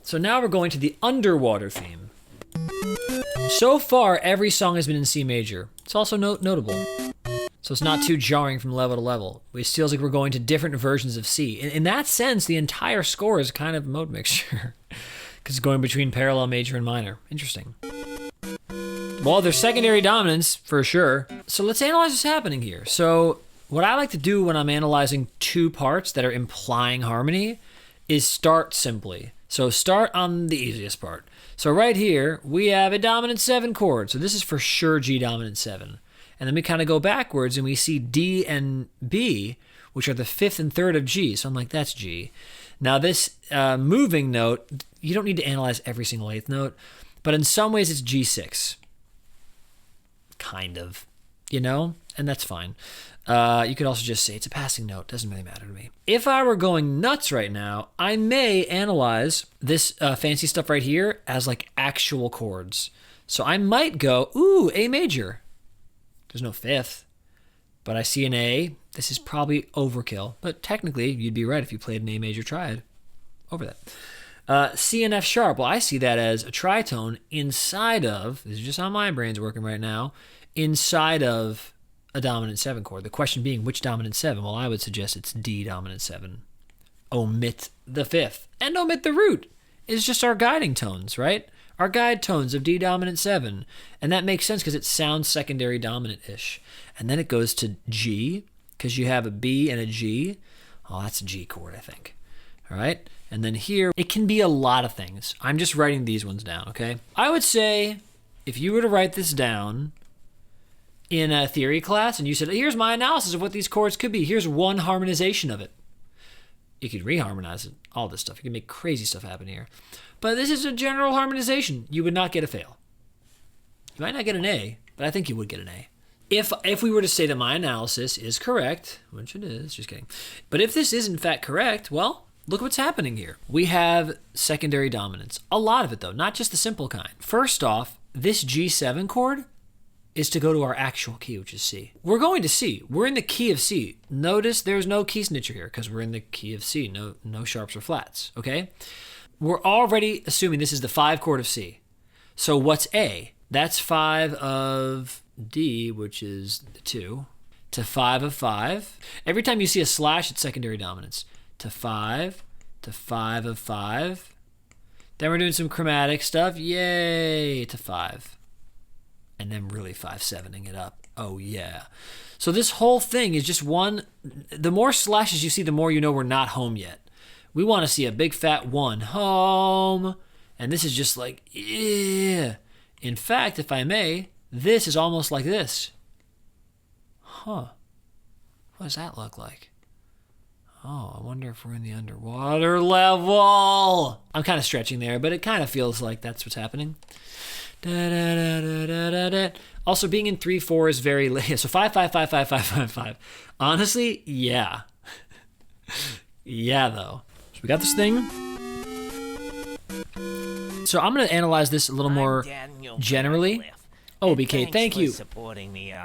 So now we're going to the underwater theme. So far, every song has been in C major. It's also notable. So it's not too jarring from level to level. It feels like we're going to different versions of C. In that sense, the entire score is kind of a mode mixture. Because it's going between parallel major and minor. Interesting. Well, there's secondary dominance, for sure. So let's analyze what's happening here. So what I like to do when I'm analyzing two parts that are implying harmony is start simply. So start on the easiest part. So right here, we have a dominant 7 chord. So this is for sure G dominant 7. And then we kind of go backwards and we see D and B, which are the 5th and 3rd of G. So I'm like, that's G. Now this moving note, you don't need to analyze every single 8th note, but in some ways it's G6. Kind of, you know? And that's fine. You could also just say it's a passing note. Doesn't really matter to me. If I were going nuts right now, I may analyze this fancy stuff right here as like actual chords. So I might go, ooh, A major. There's no 5th, but I see an A. This is probably overkill, but technically you'd be right if you played an A major triad over that. C and F sharp. Well, I see that as a tritone inside of, this is just how my brain's working right now, inside of a dominant 7 chord. The question being, which dominant 7? Well, I would suggest it's D dominant 7. Omit the 5th and omit the root. It's just our guiding tones, right? Our guide tones of D dominant 7. And that makes sense because it sounds secondary dominant-ish. And then it goes to G because you have a B and a G. Oh, that's a G chord, I think. All right? And then here, it can be a lot of things. I'm just writing these ones down, okay? I would say if you were to write this down in a theory class and you said, here's my analysis of what these chords could be. Here's one harmonization of it. You could reharmonize it, all this stuff. You can make crazy stuff happen here. But this is a general harmonization. You would not get a fail. You might not get an A, but I think you would get an A. If we were to say that my analysis is correct, which it is, just kidding. But if this is in fact correct, well, look what's happening here. We have secondary dominance. A lot of it though, not just the simple kind. First off, this G7 chord is to go to our actual key, which is C. We're going to C. We're in the key of C. Notice there's no key signature here because we're in the key of C. No sharps or flats, okay? We're already assuming this is the 5 chord of C. So what's A? That's 5 of D, which is the 2, to 5 of 5. Every time you see a slash, it's secondary dominance. To 5 of 5. Then we're doing some chromatic stuff. Yay, to 5. And then really 5/7ing it up. Oh, yeah. So this whole thing is just one. The more slashes you see, the more you know we're not home yet. We want to see a big fat 1. Home. And this is just like, yeah. In fact, if I may, this is almost like this. Huh. What does that look like? Oh, I wonder if we're in the underwater level. I'm kind of stretching there, but it kind of feels like that's what's happening. Da, da, da, da, da, da, da. Also, being in 3/4 is very late. So 5, 5, 5, 5, 5, 5, 5. Honestly, yeah. Yeah, though. So we got this thing. So I'm going to analyze this a little more generally. Oh, BK, thank you.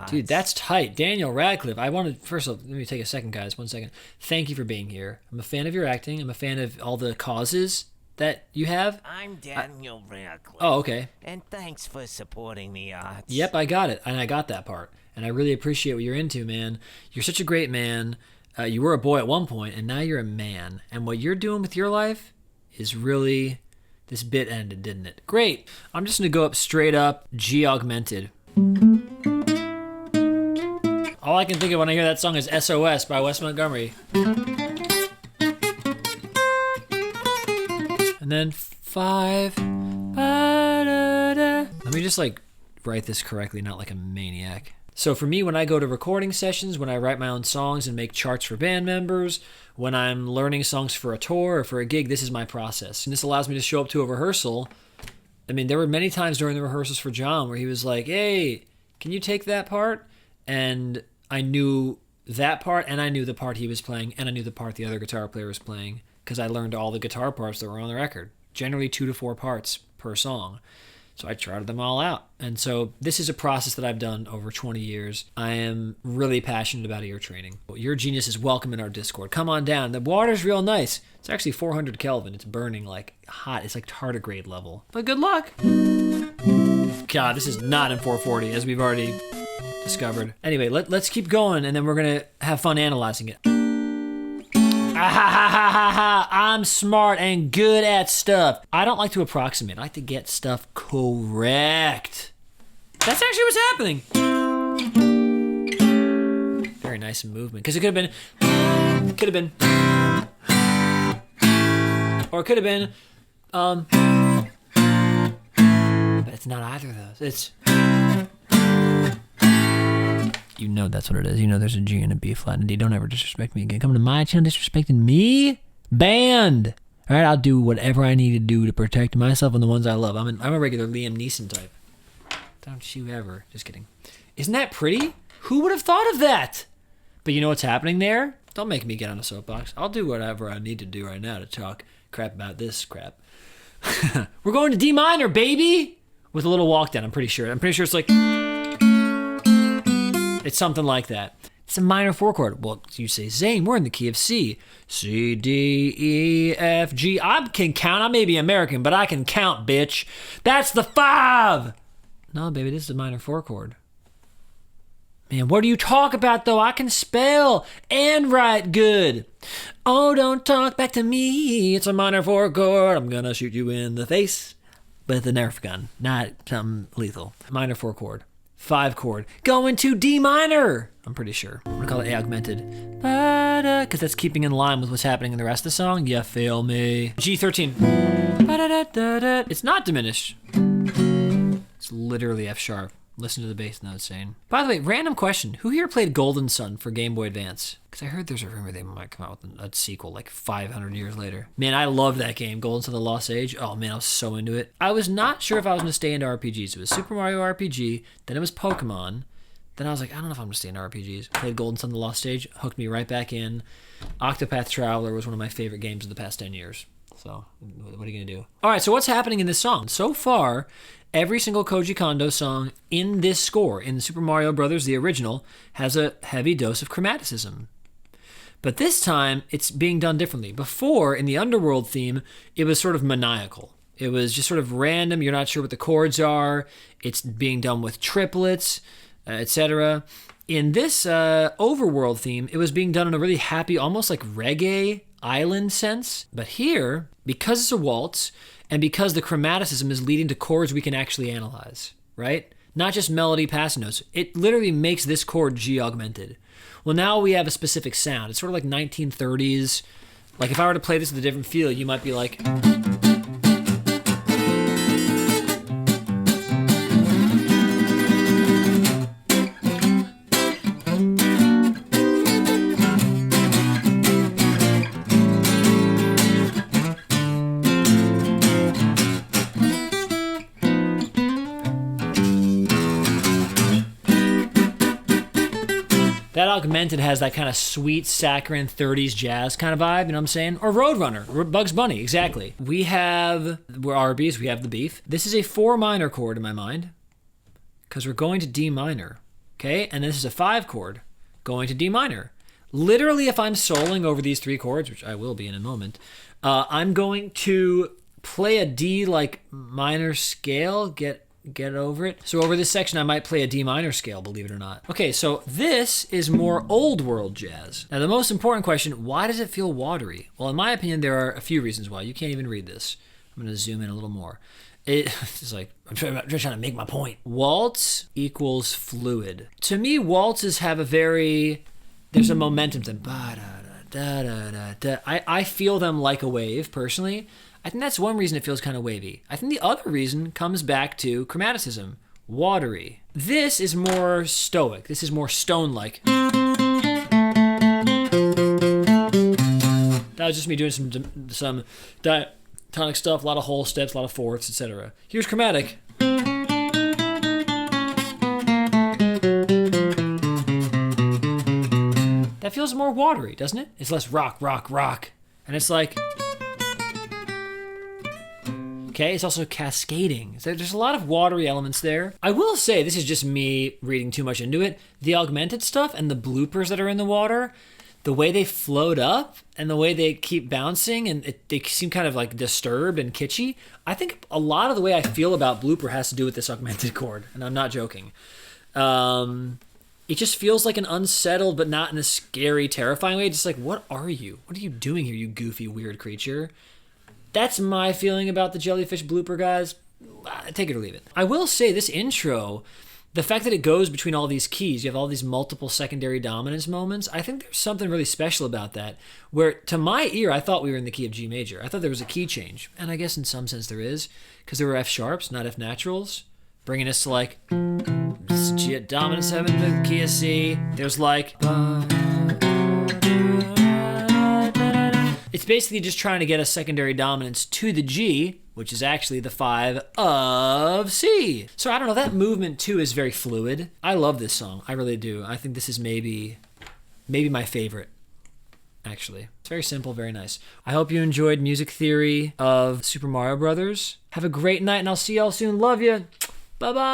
Dude, that's tight. Daniel Radcliffe. I wanted, first of all, let me take a second, guys. 1 second. Thank you for being here. I'm a fan of your acting. I'm a fan of all the causes that you have. I'm Daniel Radcliffe. Oh, okay. And thanks for supporting the arts. Yep, I got it. And I got that part. And I really appreciate what you're into, man. You're such a great man. You were a boy at one point, and now you're a man. And what you're doing with your life is really... This bit ended, didn't it? Great. I'm just going to go up straight up G augmented. All I can think of when I hear that song is SOS by Wes Montgomery. And then 5. Ba-da-da. Let me just like write this correctly, not like a maniac. So for me, when I go to recording sessions, when I write my own songs and make charts for band members, when I'm learning songs for a tour or for a gig, this is my process. And this allows me to show up to a rehearsal. I mean, there were many times during the rehearsals for John where he was like, hey, can you take that part? And I knew that part, and I knew the part he was playing, and I knew the part the other guitar player was playing, because I learned all the guitar parts that were on the record. Generally 2 to 4 parts per song. So I charted them all out. And so this is a process that I've done over 20 years. I am really passionate about ear training. Your genius is welcome in our Discord. Come on down. The water's real nice. It's actually 400 Kelvin. It's burning like hot. It's like tardigrade level. But good luck. God, this is not in 440, as we've already discovered. Anyway, let's keep going, and then we're going to have fun analyzing it. I'm smart and good at stuff. I don't like to approximate. I like to get stuff correct. That's actually what's happening. Very nice movement. Because it could have been, or it could have been, but it's not either of those. It's, you know that's what it is. You know there's a G and a B flat and a D. Don't ever disrespect me again. Come to my channel disrespecting me? Banned. All right, I'll do whatever I need to do to protect myself and the ones I love. I'm a regular Liam Neeson type. Don't you ever. Just kidding. Isn't that pretty? Who would have thought of that? But you know what's happening there? Don't make me get on a soapbox. I'll do whatever I need to do right now to talk crap about this crap. We're going to D minor, baby! With a little walk down, I'm pretty sure. I'm pretty sure it's like... It's something like that. It's a minor 4 chord. Well, you say, Zane, we're in the key of C. C, D, E, F, G. I can count. I may be American, but I can count, bitch. That's the 5! No, baby, this is a minor 4 chord. Man, what do you talk about, though? I can spell and write good. Oh, don't talk back to me. It's a minor 4 chord. I'm gonna shoot you in the face with a Nerf gun. Not something lethal. Minor 4 chord. 5 chord. Going to D minor. I'm pretty sure. I'm gonna call it A augmented. Because that's keeping in line with what's happening in the rest of the song. You feel me? G13. It's not diminished. It's literally F sharp. Listen to the bass notes, Zane. By the way, random question. Who here played Golden Sun for Game Boy Advance? Because I heard there's a rumor they might come out with a sequel like 500 years later. Man, I love that game, Golden Sun: The Lost Age. Oh man, I was so into it. I was not sure if I was going to stay into RPGs. It was Super Mario RPG, then it was Pokemon. Then I was like, I don't know if I'm going to stay into RPGs. Played Golden Sun: The Lost Age, hooked me right back in. Octopath Traveler was one of my favorite games of the past 10 years. So, what are you going to do? All right, so what's happening in this song? So far, every single Koji Kondo song in this score, in Super Mario Brothers, the original, has a heavy dose of chromaticism. But this time, it's being done differently. Before, in the Underworld theme, it was sort of maniacal. It was just sort of random. You're not sure what the chords are. It's being done with triplets, etc. In this Overworld theme, it was being done in a really happy, almost like reggae island sense. But here, because it's a waltz, and because the chromaticism is leading to chords we can actually analyze, right? Not just melody passing notes. It literally makes this chord G augmented. Well, now we have a specific sound. It's sort of like 1930s. Like if I were to play this with a different feel, you might be like... That augmented has that kind of sweet, saccharine 30s jazz kind of vibe, you know what I'm saying? Or Roadrunner, or Bugs Bunny, exactly. We're Arby's, we have the beef. This is a 4 minor chord in my mind, because we're going to D minor, okay? And this is a 5 chord going to D minor. Literally, if I'm soloing over these 3 chords, which I will be in a moment, I'm going to play a D like minor scale, get over it. So over this section, I might play a D minor scale, believe it or not. Okay, so this is more old world jazz. Now, the most important question, why does it feel watery? Well, in my opinion, there are a few reasons why. You can't even read this. I'm going to zoom in a little more. It's like, I'm trying to make my point. Waltz equals fluid. To me, waltzes have there's a momentum to I feel them like a wave, personally. I think that's one reason it feels kind of wavy. I think the other reason comes back to chromaticism, watery. This is more stoic. This is more stone-like. That was just me doing some diatonic stuff, a lot of whole steps, a lot of fourths, etc. Here's chromatic. That feels more watery, doesn't it? It's less rock, rock, rock. And it's like... Okay, it's also cascading. So there's a lot of watery elements there. I will say, this is just me reading too much into it, the augmented stuff and the bloopers that are in the water, the way they float up and the way they keep bouncing and they seem kind of like disturbed and kitschy. I think a lot of the way I feel about blooper has to do with this augmented chord, and I'm not joking. It just feels like an unsettled, but not in a scary, terrifying way. Just like, what are you? What are you doing here, you goofy, weird creature? That's my feeling about the jellyfish blooper, guys. Take it or leave it. I will say this intro, the fact that it goes between all these keys, you have all these multiple secondary dominance moments, I think there's something really special about that, where to my ear, I thought we were in the key of G major. I thought there was a key change, and I guess in some sense there is, because there were F sharps, not F naturals, bringing us to like G dominant 7, the key of C. There's like... It's basically just trying to get a secondary dominance to the G, which is actually the 5 of C. So I don't know, that movement too is very fluid. I love this song, I really do. I think this is maybe my favorite, actually. It's very simple, very nice. I hope you enjoyed music theory of Super Mario Brothers. Have a great night and I'll see y'all soon. Love you. Bye-bye.